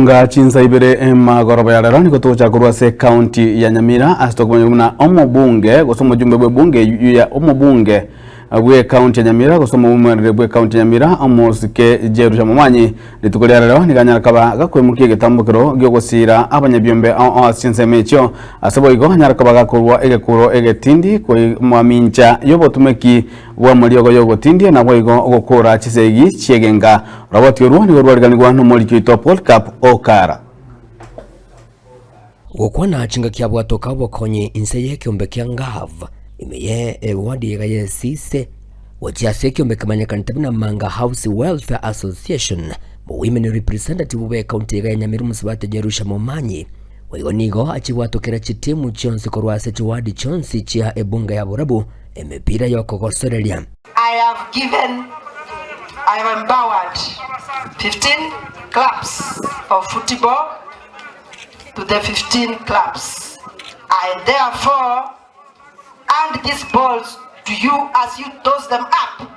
Tonga chinsa ibere magoroba ya rani kutocha kurwase county ya Nyamira asitokumanyumuna omobunge gusoma jumbe bwe bunge ya omobunge bwe county ya Nyamira gusoma umwe bwe county ya Nyamira omosike Jerusha Mumanyi litukolera rero niganya kaba gakwemukiye getambukiro gyogosira abanyabyombe chinsa mecho asoboigo nyarakaba gakorwa egekuro egetindi ko mwamincha yobotumeki bwa muliogo yogotindi na boigo gukora chisegi chiegenga roboti ruwa ni rwarganirwa no muri kito Paul Cup okara gukwana chinga kya bwatoka bokonye inseye kyombe kya ngava imeye wadi ya yesise wachase kyombe kamanyakana tabina Manga House Welfare Association mu women representative we county ya Nyamira musibate Jerusha Mumanyi wayonigo achiwatokera chitimu chonse korwase chiwadi chonse chia ebunga ya Burabu emepira yokogosorelia. I have empowered 15 clubs of football to the 15 clubs. I therefore hand these balls to you as you toss them up.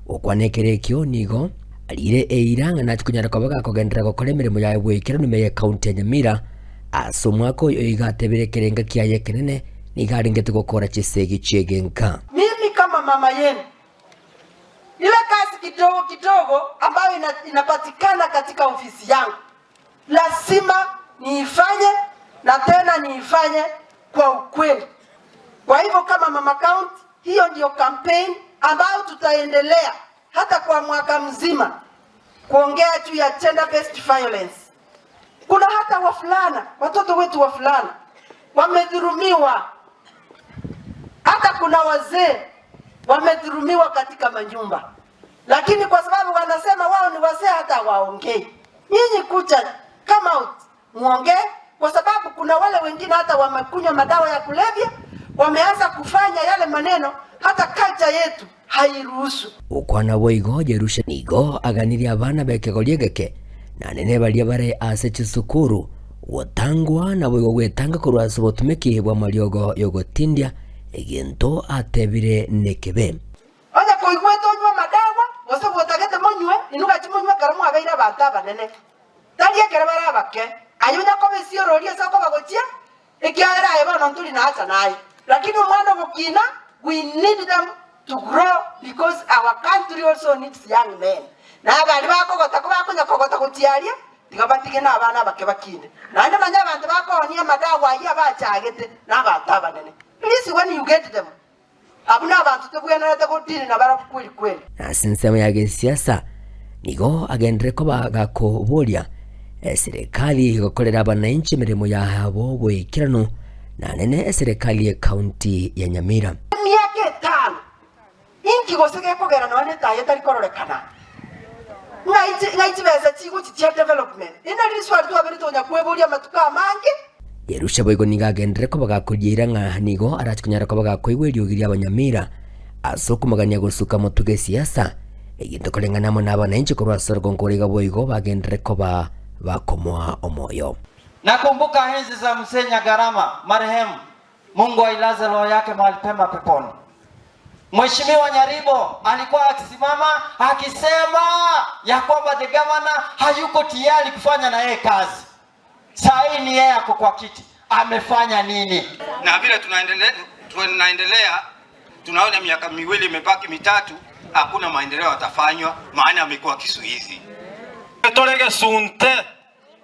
Okwanekere nigo alire eiranga na chikunyara kwabaga kogendera gukora emirimo yawe bwikira nume ya county ya Nyamira asomwako igateberekerenga kiaye kenene nigaringete gukora chisegi chiegenka. Mimi kama mama yenu ile kazi kidogo ambayo inapatikana katika ofisi yangu lazima niifanye na tena niifanye kwa ukweli. Kwa hivyo kama mama county, hiyo ndio campaign ambayo tutaendelea hata kwa mwaka mzima kuongea juu ya gender based violence. Kuna hata wafulana, watoto wetu wafulana wamedhulumiwa, hata kuna wazee wamedhulumiwa katika manyumba, lakini kwa sababu wanasema wao ni wazee hata waongei. Nyinyi kucha come out muongee, kwa sababu kuna wale wengine hata wamekunywa madawa ya kulevya, wameanza kufanya yale maneno hata culture yetu hairuhusu. Ukwana boigo Jerusha nigo aganiri abana bekegoliegeke na nene balia bare ase chisukuru wotangwa na boigo wetanga kurwasa botumeki bwa maliogo yogotindia egento atebire nekebe oja koigweto nywa madawa wose botagete monywe inuga chimonywe karamu abaira bataba nene tali ekere bara bake ayunya ko besiororia sako bagochia ekiara eba ntuli na acha naye, lakini mwana bokina we need them to grow because our country also needs young men. Na bali bakogota ko bakonya kogota kutiaria tigabatige na abana bake bakinde na ndo manya abantu bakonia madawa ya bachagete na bataba nene. Please, when you get them, abuna abantu tebwena nate kutini na bara kweli. Na sinsema ya siasa nigo agendere ko bagakobolia serikali ikokolera abananchi mirimo yabo bwikirano na nene serikali ya county ya Nyamira. Miaka 5 inki gosege kogera no neta yetari kororekana. Ngai beza chigo chitia development. Ina riswali tu abiri tonya kwebolia matuka mangi. Jerusha boigo nigagendere ko bagakugira nga nigo arachikunyara ko bagakoigweriyogiria abanyamira asokumagania gusuka mutuge siasa eginto kolenganamo n'abananchi korwasora konkoriga boigo bagendere ko bakomoa omoyo. Nakumbuka enzi za Mzee Nyagarama marehemu, Mungu ailaze roho yake mahali pema peponi. Mheshimiwa Nyaribo alikuwa akisimama akisema ya kwamba the governor hayuko tayari kufanya na yeye kazi. Sasa ni yeye ako kwa kiti, amefanya nini? Na vile tunaendelea tunaona miaka miwili imebaki mitatu hakuna maendeleo yatafanywa, maana amekuwa kizuizi. Tolege sunte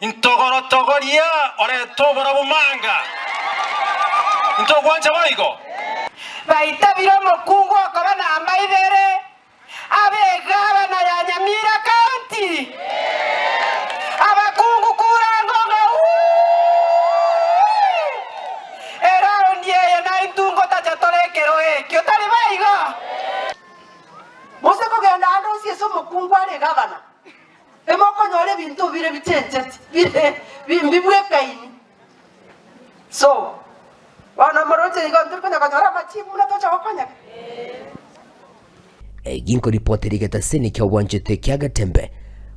intogorotogoria ore tobora bumanga intogwanja baigo baita biro mukungu akaba na amaibere abegaba na ya Nyamira county abakungu kurangonga era ndiye na indungo tacha torekero kyo tari baigo mose kogenda ando sieso mukungu ale gabana emoko nyore bintu bire bichencheti bire kaini so wana morote igonto kanya kanyara machimu na tocha wakanya ginko ripoteri gataseni kya wanjete kya Gatembe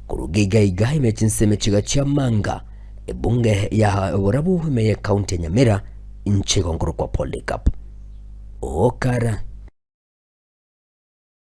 kurugiga igai mechinseme chiga cha Manga ebunge ya Burabu me county ya Nyamira inchigongoro kwa Paul Cup okara